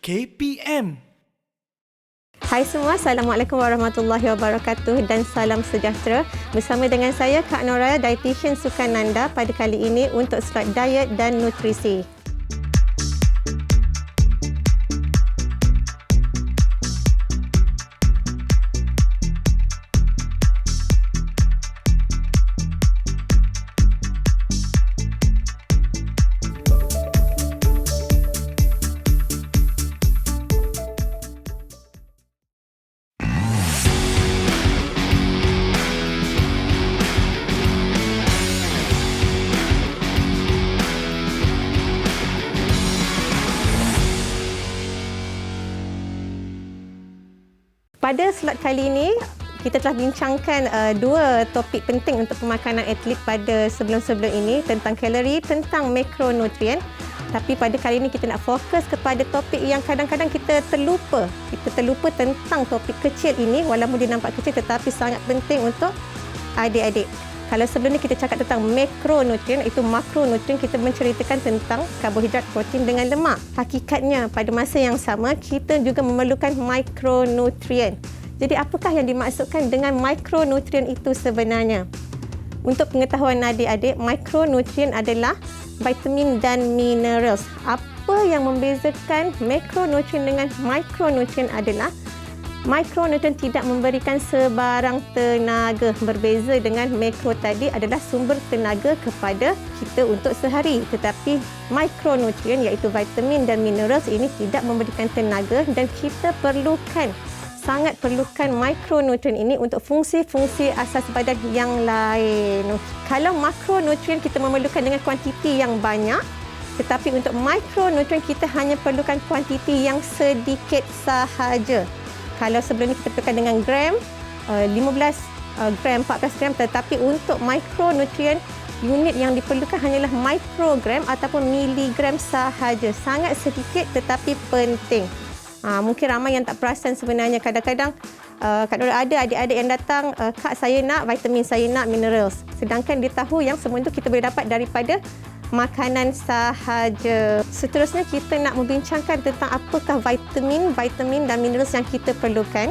KPM. Hai semua, Assalamualaikum warahmatullahi wabarakatuh dan salam sejahtera. Bersama dengan saya Kak Nora, dietitian Sukananda pada kali ini untuk slot diet dan nutrisi. Pada slot kali ini, kita telah bincangkan dua topik penting untuk pemakanan atlet pada sebelum-sebelum ini tentang kalori, tentang makronutrien. Tapi pada kali ini kita nak fokus kepada topik yang kadang-kadang kita terlupa. Kita terlupa tentang topik kecil ini walaupun dia nampak kecil tetapi sangat penting untuk adik-adik. Kalau sebelum ni kita cakap tentang makronutrien, iaitu makronutrien kita menceritakan tentang karbohidrat, protein dengan lemak. Hakikatnya pada masa yang sama kita juga memerlukan mikronutrien. Jadi apakah yang dimaksudkan dengan mikronutrien itu sebenarnya? Untuk pengetahuan adik-adik, mikronutrien adalah vitamin dan minerals. Apa yang membezakan makronutrien dengan mikronutrien adalah mikronutrien tidak memberikan sebarang tenaga. Berbeza dengan makro tadi adalah sumber tenaga kepada kita untuk sehari. Tetapi mikronutrien iaitu vitamin dan minerals ini tidak memberikan tenaga dan kita sangat perlukan mikronutrien ini untuk fungsi-fungsi asas badan yang lain. Kalau makronutrien kita memerlukan dengan kuantiti yang banyak, tetapi untuk mikronutrien kita hanya perlukan kuantiti yang sedikit sahaja. Kalau sebelum ni kita perlukan dengan gram, 15 gram, 14 gram, tetapi untuk mikronutrien, unit yang diperlukan hanyalah mikrogram ataupun miligram sahaja. Sangat sedikit tetapi penting. Mungkin ramai yang tak perasan sebenarnya. Kadang-kadang ada adik-adik yang datang, Kak saya nak vitamin, saya nak minerals. Sedangkan dia tahu yang semua itu kita boleh dapat daripada makanan sahaja. Seterusnya kita nak membincangkan tentang apakah vitamin dan minerals yang kita perlukan.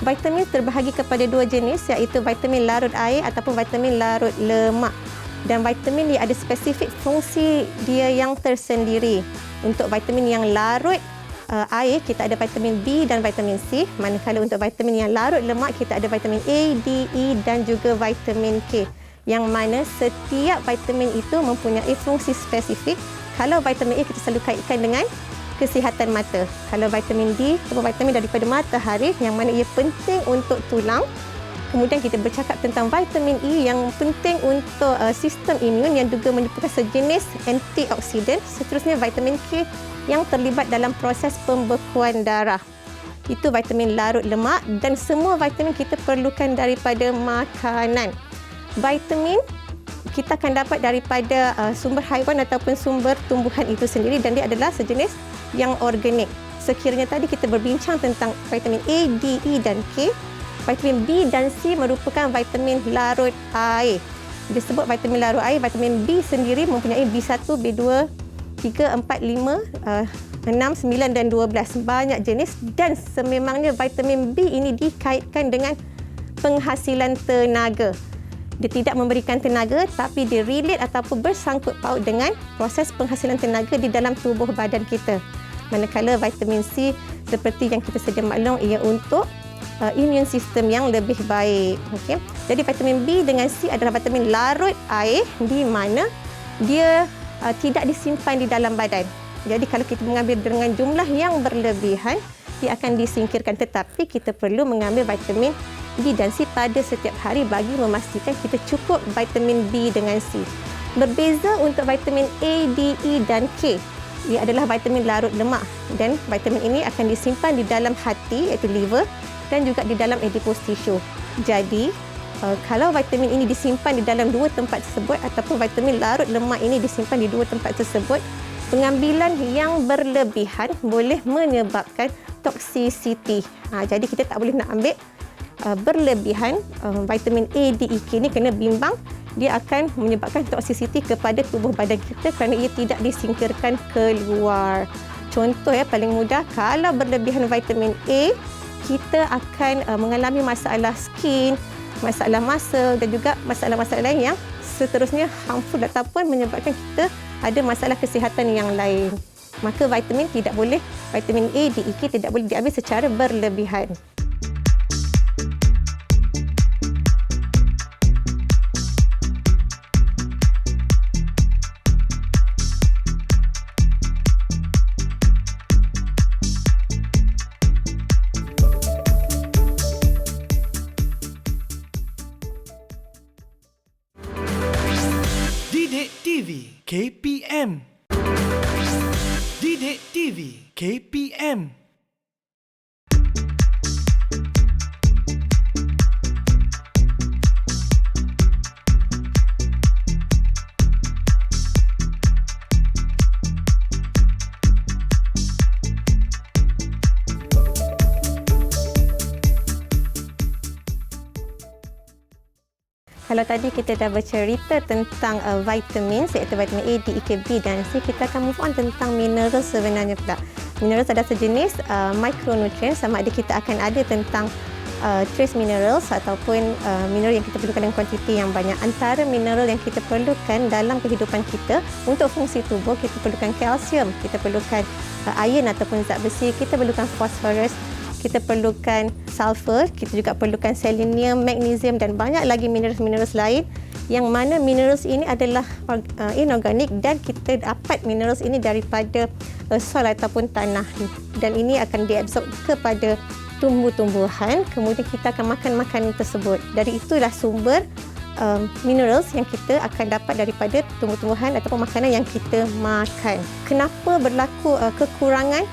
Vitamin terbahagi kepada dua jenis iaitu vitamin larut air ataupun vitamin larut lemak. Dan vitamin dia ada spesifik fungsi dia yang tersendiri. Untuk vitamin yang larut air kita ada vitamin B dan vitamin C. Manakala untuk vitamin yang larut lemak kita ada vitamin A, D, E dan juga vitamin K. Yang mana setiap vitamin itu mempunyai fungsi spesifik. Kalau vitamin A kita selalu kaitkan dengan kesihatan mata. Kalau vitamin D, vitamin daripada matahari yang mana ia penting untuk tulang. Kemudian kita bercakap tentang vitamin E yang penting untuk sistem imun yang juga merupakan sejenis antioksidan. Seterusnya vitamin K yang terlibat dalam proses pembekuan darah. Itu vitamin larut lemak dan semua vitamin kita perlukan daripada makanan. Vitamin kita akan dapat daripada sumber haiwan ataupun sumber tumbuhan itu sendiri dan dia adalah sejenis yang organik. Sekiranya tadi kita berbincang tentang vitamin A, D, E dan K, vitamin B dan C merupakan vitamin larut air. Disebut vitamin larut air, vitamin B sendiri mempunyai B1, B2, 3, 4, 5, 6, 9 dan 12. Banyak jenis dan sememangnya vitamin B ini dikaitkan dengan penghasilan tenaga. Dia tidak memberikan tenaga tapi dia relate ataupun bersangkut paut dengan proses penghasilan tenaga di dalam tubuh badan kita. Manakala vitamin C seperti yang kita sedia maklum ia untuk imun sistem yang lebih baik. Okey. Jadi vitamin B dengan C adalah vitamin larut air di mana dia tidak disimpan di dalam badan. Jadi kalau kita mengambil dengan jumlah yang berlebihan dia akan disingkirkan, tetapi kita perlu mengambil vitamin B dan C pada setiap hari bagi memastikan kita cukup vitamin B dengan C. Berbeza untuk vitamin A, D, E dan K. Ia adalah vitamin larut lemak dan vitamin ini akan disimpan di dalam hati iaitu liver dan juga di dalam adipose tissue. Jadi, kalau vitamin ini disimpan di dalam dua tempat tersebut ataupun vitamin larut lemak ini disimpan di dua tempat tersebut, pengambilan yang berlebihan boleh menyebabkan toxicity. Jadi kita tak boleh nak ambil berlebihan. Vitamin A, D, E, K ni kena bimbang, dia akan menyebabkan toxicity kepada tubuh badan kita kerana ia tidak disingkirkan keluar. Contoh paling mudah, kalau berlebihan vitamin A, kita akan mengalami masalah skin, masalah muscle dan juga masalah-masalah lain yang seterusnya harmful ataupun menyebabkan kita ada masalah kesihatan yang lain. Maka vitamin A, D, E, K tidak boleh diambil secara berlebihan. Didik TV KPM. Didik TV KPM. Kalau tadi kita dah bercerita tentang vitamin, iaitu vitamin A, D, E, K, B dan C, kita akan move on tentang mineral sebenarnya pula. Mineral adalah sejenis micronutrient, sama ada kita akan ada tentang trace minerals ataupun mineral yang kita perlukan dengan kuantiti yang banyak. Antara mineral yang kita perlukan dalam kehidupan kita untuk fungsi tubuh, kita perlukan kalsium, kita perlukan iron ataupun zat besi, kita perlukan fosforus, kita perlukan sulfur, kita juga perlukan selenium, magnesium dan banyak lagi minerals lain, yang mana minerals ini adalah inorganik dan kita dapat minerals ini daripada soil ataupun tanah, dan ini akan diabsorb kepada tumbuh-tumbuhan, kemudian kita akan makan makanan tersebut. Dari itulah sumber minerals yang kita akan dapat daripada tumbuh-tumbuhan ataupun makanan yang kita makan. Kenapa berlaku kekurangan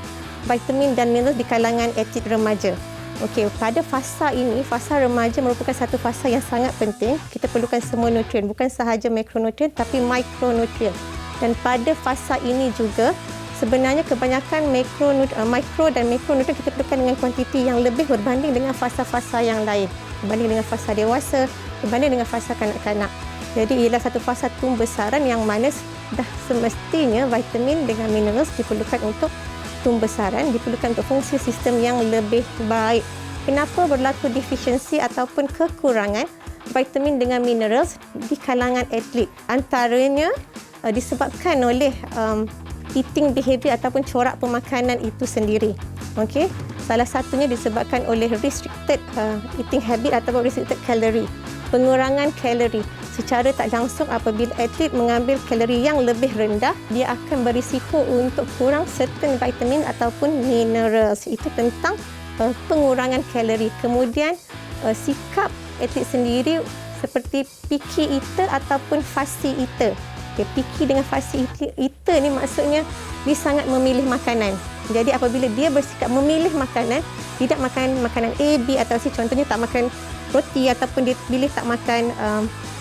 vitamin dan mineral di kalangan atlet remaja? Okey, pada fasa ini, fasa remaja merupakan satu fasa yang sangat penting. Kita perlukan semua nutrien, bukan sahaja makronutrien tapi mikronutrien. Dan pada fasa ini juga sebenarnya kebanyakan mikro dan makronutrien kita perlukan dengan kuantiti yang lebih berbanding dengan fasa-fasa yang lain, berbanding dengan fasa dewasa, berbanding dengan fasa kanak-kanak. Jadi ialah satu fasa tumbesaran yang mana dah semestinya vitamin dengan mineral diperlukan untuk tumbesaran, diperlukan untuk fungsi sistem yang lebih baik. Kenapa berlaku defisiensi ataupun kekurangan vitamin dengan minerals di kalangan atlet? Antaranya disebabkan oleh eating behavior ataupun corak pemakanan itu sendiri. Okey, salah satunya disebabkan oleh restricted eating habit ataupun restricted calorie, pengurangan kalori. Secara tak langsung, apabila atlet mengambil kalori yang lebih rendah, dia akan berisiko untuk kurang certain vitamin ataupun minerals. Itu tentang pengurangan kalori. Kemudian sikap atlet sendiri seperti picky eater ataupun fussy eater. Okay, picky dengan fussy eater ni maksudnya dia sangat memilih makanan. Jadi apabila dia bersikap memilih makanan, tidak makan makanan A, B atau C, contohnya tak makan roti ataupun dia pilih tak makan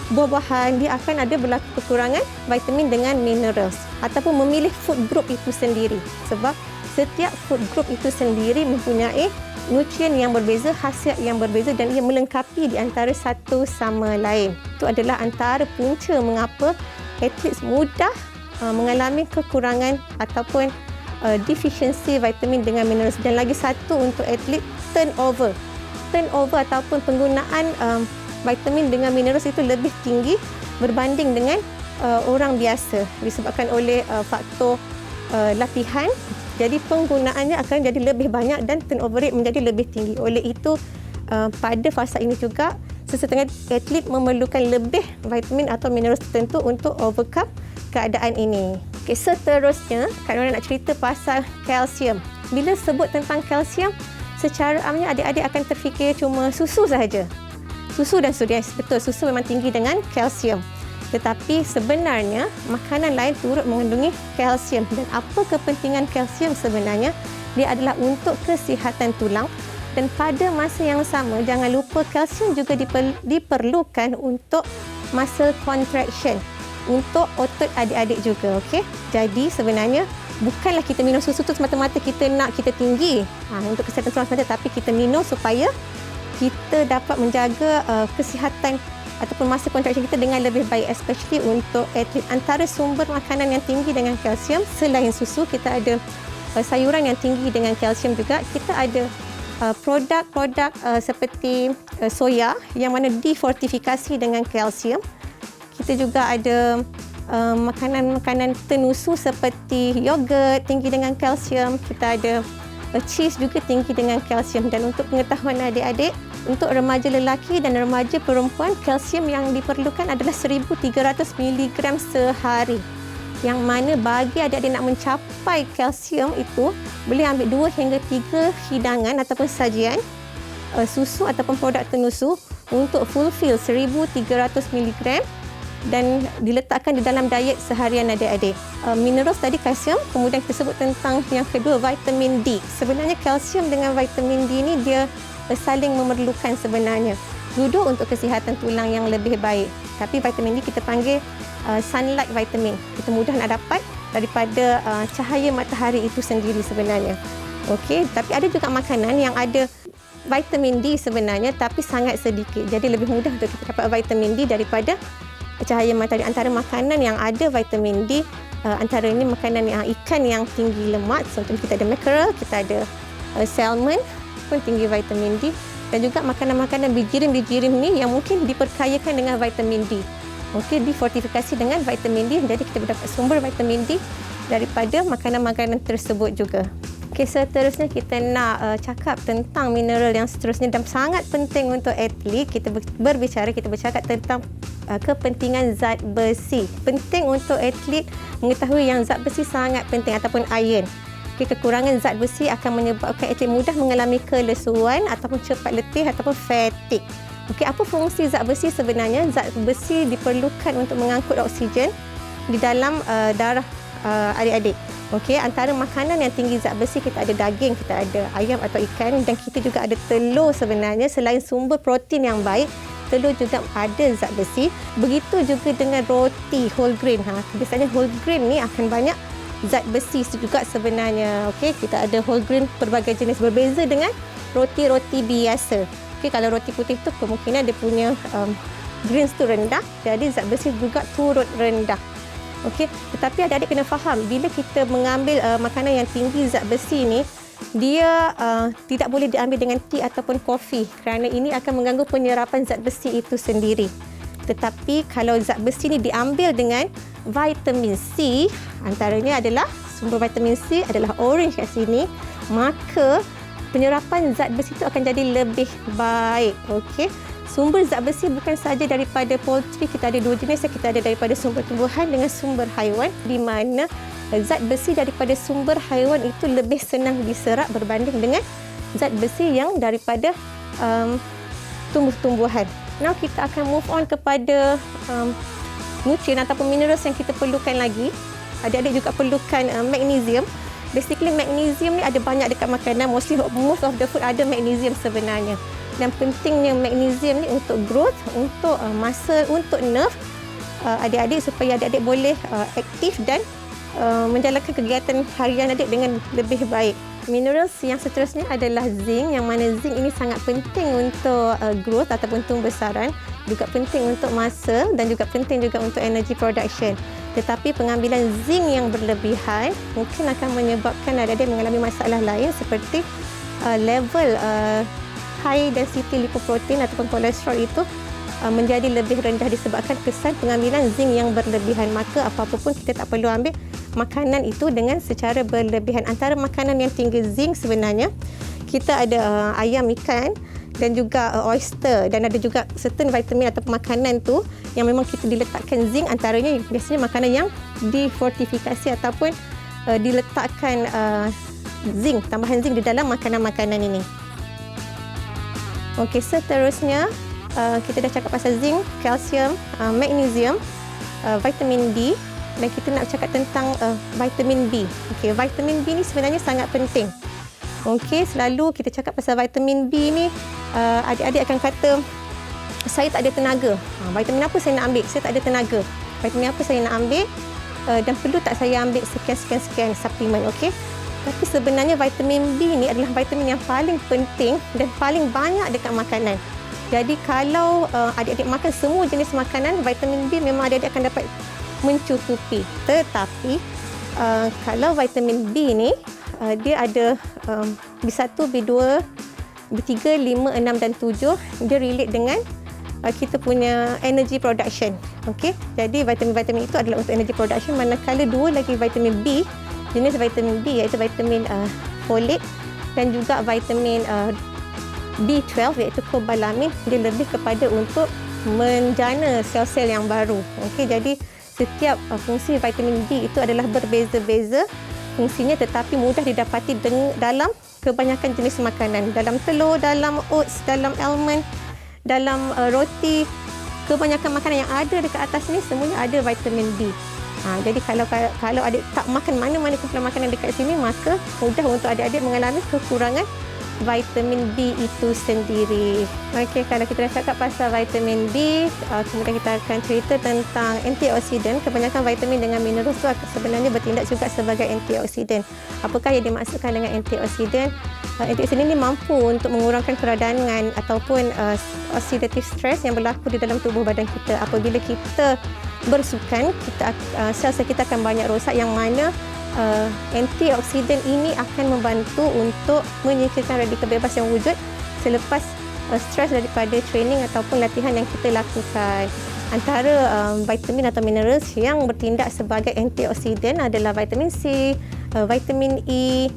buah-buahan, dia akan ada berlaku kekurangan vitamin dengan minerals, ataupun memilih food group itu sendiri, sebab setiap food group itu sendiri mempunyai nutrien yang berbeza, khasiat yang berbeza dan ia melengkapi di antara satu sama lain. Itu adalah antara punca mengapa atlet mudah mengalami kekurangan ataupun defisiensi vitamin dengan minerals. Dan lagi satu untuk atlet, turnover ataupun penggunaan vitamin dengan minerals itu lebih tinggi berbanding dengan orang biasa disebabkan oleh faktor latihan. Jadi penggunaannya akan jadi lebih banyak dan turnover rate menjadi lebih tinggi. Oleh itu pada fasa ini juga sesetengah atlet memerlukan lebih vitamin atau minerals tertentu untuk overcome keadaan ini. Okay, seterusnya, Kak Nora nak cerita pasal kalsium. Bila sebut tentang kalsium, secara amnya adik-adik akan terfikir cuma susu sahaja. Susu dan susu, betul, susu memang tinggi dengan kalsium. Tetapi sebenarnya makanan lain turut mengandungi kalsium. Dan apa kepentingan kalsium sebenarnya? Dia adalah untuk kesihatan tulang. Dan pada masa yang sama, jangan lupa kalsium juga diperlukan untuk muscle contraction, untuk otot adik-adik juga. Okey. Jadi sebenarnya bukanlah kita minum susu tu semata-mata kita nak kita tinggi untuk kesihatan tulang semata, tapi kita minum supaya kita dapat menjaga kesihatan ataupun masa contraction kita dengan lebih baik, especially untuk atlet. Antara sumber makanan yang tinggi dengan kalsium selain susu, kita ada sayuran yang tinggi dengan kalsium juga. Kita ada produk-produk seperti soya yang mana difortifikasi dengan kalsium. Kita juga ada makanan-makanan tenusu seperti yogurt tinggi dengan kalsium. Kita ada cheese juga tinggi dengan kalsium. Dan untuk pengetahuan adik-adik, untuk remaja lelaki dan remaja perempuan, kalsium yang diperlukan adalah 1,300 mg sehari. Yang mana bagi adik-adik nak mencapai kalsium itu, boleh ambil 2 hingga 3 hidangan ataupun sajian susu ataupun produk tenusu untuk fulfill 1,300 mg dan diletakkan di dalam diet seharian adik-adik. Mineral tadi kalsium, kemudian kita sebut tentang yang kedua vitamin D. Sebenarnya kalsium dengan vitamin D ni dia saling memerlukan sebenarnya. Dua untuk kesihatan tulang yang lebih baik. Tapi vitamin D kita panggil sunlight vitamin. Kita mudah nak dapat daripada cahaya matahari itu sendiri sebenarnya. Okey, tapi ada juga makanan yang ada vitamin D sebenarnya tapi sangat sedikit. Jadi lebih mudah untuk kita dapat vitamin D daripada cahaya matahari. Antara makanan yang ada vitamin D, antara ini makanan yang ikan yang tinggi lemak. Contohnya kita ada mackerel, kita ada salmon pun tinggi vitamin D, dan juga makanan-makanan bijirim-bijirim ni yang mungkin diperkayakan dengan vitamin D. Okey, difortifikasi dengan vitamin D, jadi kita dapat sumber vitamin D daripada makanan-makanan tersebut juga. Okey, seterusnya kita nak cakap tentang mineral yang seterusnya dan sangat penting untuk atlet. Kita bercakap tentang kepentingan zat besi. Penting untuk atlet mengetahui yang zat besi sangat penting ataupun iron. Kekurangan zat besi akan menyebabkan atlet mudah mengalami kelesuan ataupun cepat letih ataupun fatigue. Okey, apa fungsi zat besi sebenarnya? Zat besi diperlukan untuk mengangkut oksigen di dalam darah adik-adik. Okey, antara makanan yang tinggi zat besi kita ada daging, kita ada ayam atau ikan, dan kita juga ada telur sebenarnya. Selain sumber protein yang baik, telur juga ada zat besi. Begitu juga dengan roti whole grain. Biasanya whole grain ni akan banyak zat besi juga sebenarnya. Okey, kita ada whole grain pelbagai jenis, berbeza dengan roti-roti biasa. Okey, kalau roti putih tu kemungkinan dia punya grains tu rendah, jadi zat besi juga turut rendah. Okey, tetapi adik-adik kena faham, bila kita mengambil makanan yang tinggi zat besi ni, dia tidak boleh diambil dengan tea ataupun kopi kerana ini akan mengganggu penyerapan zat besi itu sendiri. Tetapi kalau zat besi ni diambil dengan vitamin C, antaranya adalah sumber vitamin C adalah orange kat sini, maka penyerapan zat besi itu akan jadi lebih baik. Okey. Sumber zat besi bukan sahaja daripada poultry, kita ada 2 jenis, kita ada daripada sumber tumbuhan dengan sumber haiwan, di mana zat besi daripada sumber haiwan itu lebih senang diserap berbanding dengan zat besi yang daripada tumbuh-tumbuhan. Now kita akan move on kepada nutrien ataupun minerals yang kita perlukan lagi. Adik-adik juga perlukan magnesium. Basically magnesium ni ada banyak dekat makanan, most of the food ada magnesium sebenarnya. Dan pentingnya magnesium ni untuk growth, untuk muscle, untuk nerve adik-adik supaya adik-adik boleh aktif dan menjalankan kegiatan harian adik dengan lebih baik. Minerals yang seterusnya adalah zinc, yang mana zinc ini sangat penting untuk growth ataupun tumbesaran, juga penting untuk muscle dan juga penting juga untuk energy production. Tetapi pengambilan zinc yang berlebihan mungkin akan menyebabkan adik-adik mengalami masalah lain seperti level high density lipoprotein ataupun kolesterol itu menjadi lebih rendah disebabkan kesan pengambilan zinc yang berlebihan. Maka apa-apa pun kita tak perlu ambil makanan itu dengan secara berlebihan. Antara makanan yang tinggi zinc sebenarnya, kita ada ayam, ikan dan juga oyster, dan ada juga certain vitamin atau makanan tu yang memang kita diletakkan zinc, antaranya biasanya makanan yang difortifikasi ataupun diletakkan zinc, tambahan zinc di dalam makanan-makanan ini. Okey, seterusnya kita dah cakap pasal zinc, kalsium, magnesium, vitamin D, dan kita nak cakap tentang vitamin B. Okey, vitamin B ni sebenarnya sangat penting. Okey, selalu kita cakap pasal vitamin B ni, adik-adik akan kata, saya tak ada tenaga. Vitamin apa saya nak ambil? Saya tak ada tenaga. Vitamin apa saya nak ambil? Dan perlu tak saya ambil sekian suplemen? Okey. Tapi sebenarnya vitamin B ni adalah vitamin yang paling penting dan paling banyak dekat makanan. Jadi kalau adik-adik makan semua jenis makanan, vitamin B memang adik-adik akan dapat mencukupi. Tetapi kalau vitamin B ni dia ada B1, B2, B3, 5, 6 dan 7. Dia relate dengan kita punya energy production. Okey. Jadi vitamin-vitamin itu adalah untuk energy production, manakala dua lagi vitamin B, jenis vitamin B iaitu vitamin folate dan juga vitamin B12 iaitu cobalamin, dia lebih kepada untuk menjana sel-sel yang baru. Okey, jadi setiap fungsi vitamin D itu adalah berbeza-beza fungsinya, tetapi mudah didapati dalam kebanyakan jenis makanan, dalam telur, dalam oats, dalam almond, dalam roti. Kebanyakan makanan yang ada dekat atas ni semuanya ada vitamin D. Jadi kalau adik tak makan mana-mana kumpulan makanan dekat sini, maka mudah untuk adik-adik mengalami kekurangan vitamin B itu sendiri. Okey, kalau kita dah cakap pasal vitamin B, kemudian kita akan cerita tentang antioksidan. Kebanyakan vitamin dengan mineral itu sebenarnya bertindak juga sebagai antioksidan. Apakah yang dimaksudkan dengan antioksidan? Antioksidan ini mampu untuk mengurangkan peradangan ataupun oxidative stress yang berlaku di dalam tubuh badan kita. Apabila kita bersukan, sel-sel kita akan banyak rosak, yang mana antioksidan ini akan membantu untuk menyingkirkan radikal bebas yang wujud selepas stres daripada training ataupun latihan yang kita lakukan. Antara vitamin atau minerals yang bertindak sebagai antioksidan adalah vitamin C, vitamin E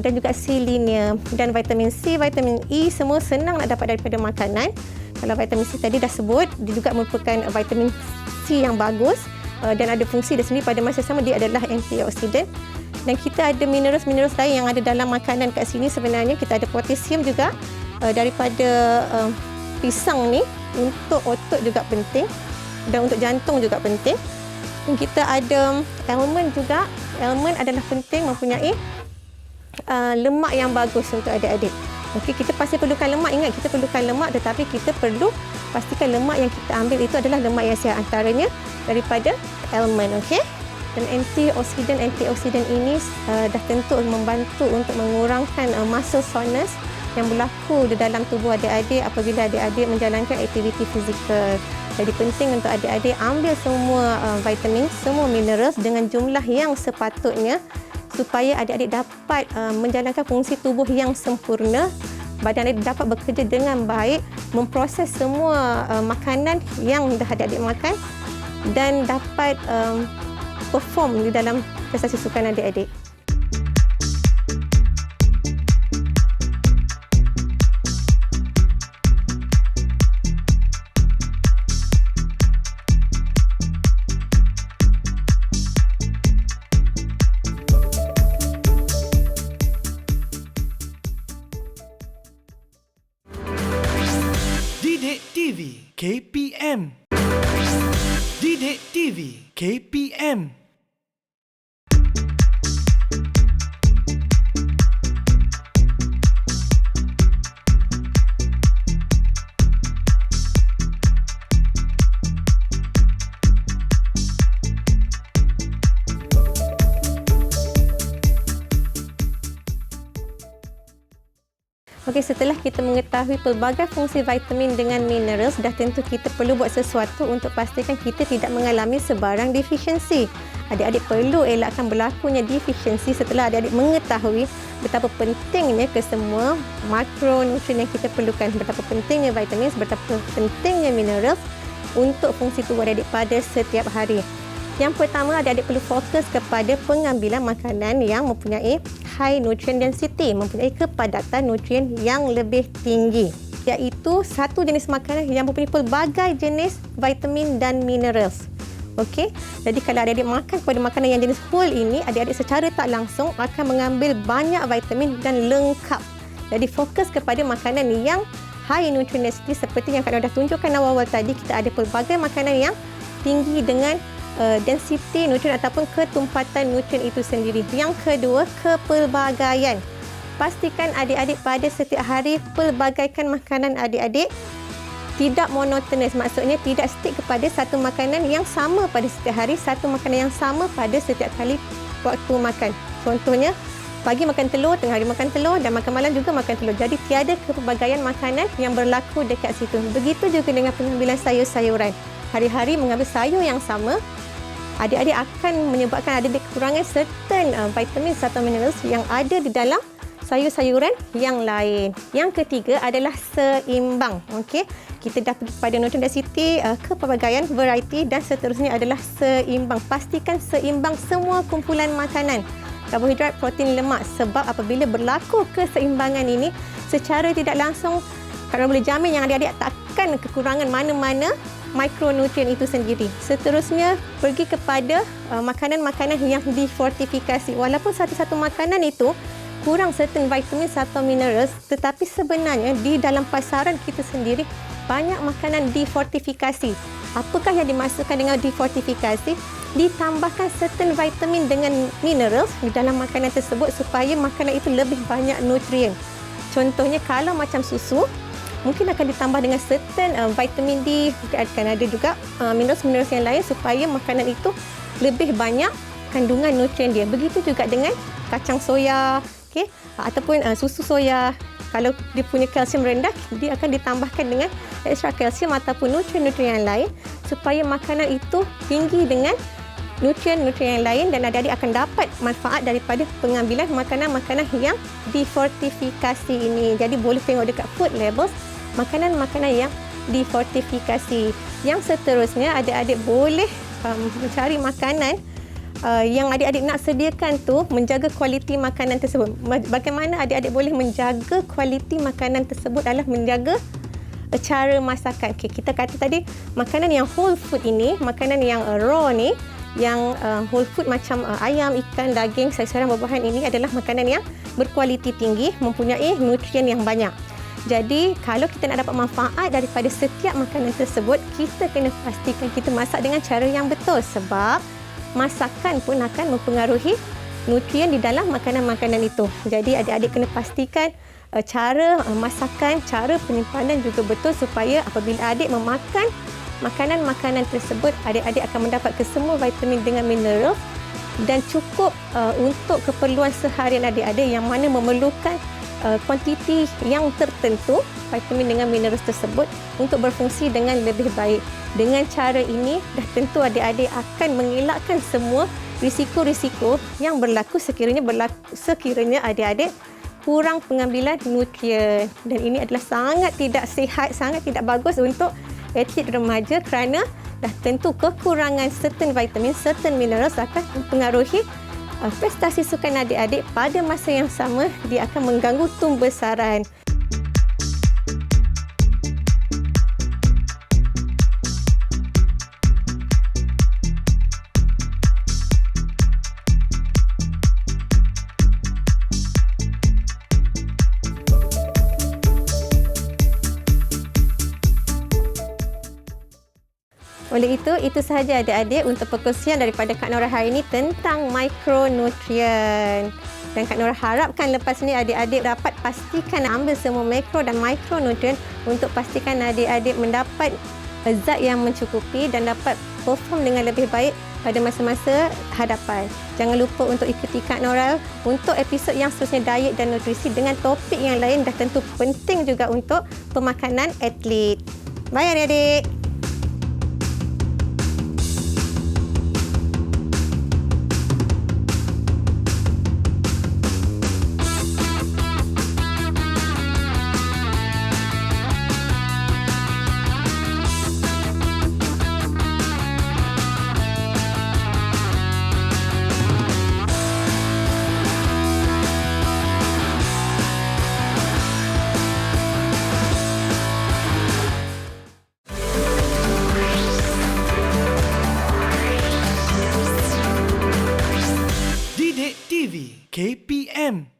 dan juga selenium. Dan vitamin C, vitamin E semua senang nak dapat daripada makanan. Kalau vitamin C tadi dah sebut, dia juga merupakan vitamin C yang bagus dan ada fungsi dia sendiri, pada masa sama dia adalah antioksidan. Dan kita ada minerals lain yang ada dalam makanan kat sini. Sebenarnya kita ada potasium juga daripada pisang ni, untuk otot juga penting dan untuk jantung juga penting. Dan kita ada almond juga. Almond adalah penting, mempunyai lemak yang bagus untuk adik-adik. Okey, kita pasti perlukan lemak. Ingat, kita perlukan lemak, tetapi kita perlu pastikan lemak yang kita ambil itu adalah lemak yang sihat, antaranya daripada almond. Okey, dan antioksidan ini dah tentu membantu untuk mengurangkan muscle soreness yang berlaku di dalam tubuh adik-adik apabila adik-adik menjalankan aktiviti fizikal. Jadi penting untuk adik-adik ambil semua vitamin, semua minerals dengan jumlah yang sepatutnya, supaya adik-adik dapat menjalankan fungsi tubuh yang sempurna. Badan adik dapat bekerja dengan baik, memproses semua makanan yang dah adik-adik makan dan dapat perform di dalam prestasi sukan adik-adik. Didik TV KPM. Didik TV KPM. Okey, setelah kita mengetahui pelbagai fungsi vitamin dengan minerals, dah tentu kita perlu buat sesuatu untuk pastikan kita tidak mengalami sebarang defisiensi. Adik-adik perlu elakkan berlakunya defisiensi setelah adik-adik mengetahui betapa pentingnya kesemua makronutrien yang kita perlukan, betapa pentingnya vitamin, betapa pentingnya minerals untuk fungsi tubuh adik-adik pada setiap hari. Yang pertama, adik-adik perlu fokus kepada pengambilan makanan yang mempunyai high nutrient density, mempunyai kepadatan nutrien yang lebih tinggi, iaitu satu jenis makanan yang mempunyai pelbagai jenis vitamin dan minerals. Okey, jadi kalau adik-adik makan kepada makanan yang jenis whole ini, adik-adik secara tak langsung akan mengambil banyak vitamin dan lengkap. Jadi fokus kepada makanan yang high nutrient density, seperti yang Kak dah tunjukkan awal-awal tadi. Kita ada pelbagai makanan yang tinggi dengan density nutrien ataupun ketumpatan nutrien itu sendiri. Yang kedua, kepelbagaian. Pastikan adik-adik pada setiap hari pelbagaikan makanan adik-adik tidak monotonous. Maksudnya tidak stick kepada satu makanan yang sama pada setiap hari, satu makanan yang sama pada setiap kali waktu makan. Contohnya, pagi makan telur, tengah hari makan telur dan makan malam juga makan telur. Jadi tiada kepelbagaian makanan yang berlaku dekat situ. Begitu juga dengan pengambilan sayur-sayuran. Hari-hari mengambil sayur yang sama, adik-adik akan menyebabkan adik-adik kekurangan certain vitamin atau minerals yang ada di dalam sayur-sayuran yang lain. Yang ketiga adalah seimbang. Okey, kita dah pergi kepada nutrient density, kepelbagaian, variety dan seterusnya adalah seimbang. Pastikan seimbang semua kumpulan makanan, karbohidrat, protein, lemak, sebab apabila berlaku keseimbangan ini secara tidak langsung kerana boleh jamin yang adik-adik takkan kekurangan mana-mana mikronutrien itu sendiri. Seterusnya pergi kepada makanan-makanan yang difortifikasi. Walaupun satu-satu makanan itu kurang certain vitamin atau minerals, tetapi sebenarnya di dalam pasaran kita sendiri banyak makanan difortifikasi. Apakah yang dimaksudkan dengan difortifikasi? Ditambahkan certain vitamin dengan minerals di dalam makanan tersebut supaya makanan itu lebih banyak nutrien. Contohnya kalau macam susu, mungkin akan ditambah dengan certain vitamin D, akan ada juga minerals-minerals yang lain supaya makanan itu lebih banyak kandungan nutrien dia. Begitu juga dengan kacang soya, okey, ataupun susu soya. Kalau dia punya kalsium rendah, dia akan ditambahkan dengan ekstra kalsium ataupun nutrien-nutrien yang lain supaya makanan itu tinggi dengan nutrien-nutrien yang lain dan adik-adik akan dapat manfaat daripada pengambilan makanan-makanan yang difortifikasi ini. Jadi boleh tengok dekat food labels makanan-makanan yang difortifikasi. Yang seterusnya, adik-adik boleh mencari makanan yang adik-adik nak sediakan tu, menjaga kualiti makanan tersebut. Bagaimana adik-adik boleh menjaga kualiti makanan tersebut adalah menjaga cara masakan. Okay, kita kata tadi makanan yang whole food ini, makanan yang raw ni, yang whole food macam ayam, ikan, daging, sayur-sayuran, buah-buahan ini adalah makanan yang berkualiti tinggi, mempunyai nutrien yang banyak. Jadi kalau kita nak dapat manfaat daripada setiap makanan tersebut, kita kena pastikan kita masak dengan cara yang betul, sebab masakan pun akan mempengaruhi nutrien di dalam makanan-makanan itu. Jadi adik-adik kena pastikan cara masakan, cara penyimpanan juga betul supaya apabila adik memakan makanan-makanan tersebut, adik-adik akan mendapat kesemua vitamin dengan mineral dan cukup untuk keperluan seharian adik-adik yang mana memerlukan kuantiti yang tertentu vitamin dengan mineral tersebut untuk berfungsi dengan lebih baik. Dengan cara ini, dah tentu adik-adik akan mengelakkan semua risiko-risiko yang berlaku sekiranya adik-adik kurang pengambilan nutrien. Dan ini adalah sangat tidak sihat, sangat tidak bagus untuk atlet remaja kerana dah tentu kekurangan certain vitamin, certain minerals akan mempengaruhi prestasi sukan adik-adik. Pada masa yang sama, dia akan mengganggu tumbesaran. Oleh itu sahaja adik-adik untuk perkongsian daripada Kak Nora hari ini tentang mikronutrien. Dan Kak Nora harapkan lepas ni adik-adik dapat pastikan ambil semua makro dan mikronutrien untuk pastikan adik-adik mendapat zat yang mencukupi dan dapat perform dengan lebih baik pada masa-masa hadapan. Jangan lupa untuk ikuti Kak Nora untuk episod yang seterusnya, diet dan nutrisi dengan topik yang lain, dah tentu penting juga untuk pemakanan atlet. Bye adik-adik. Didik TV KPM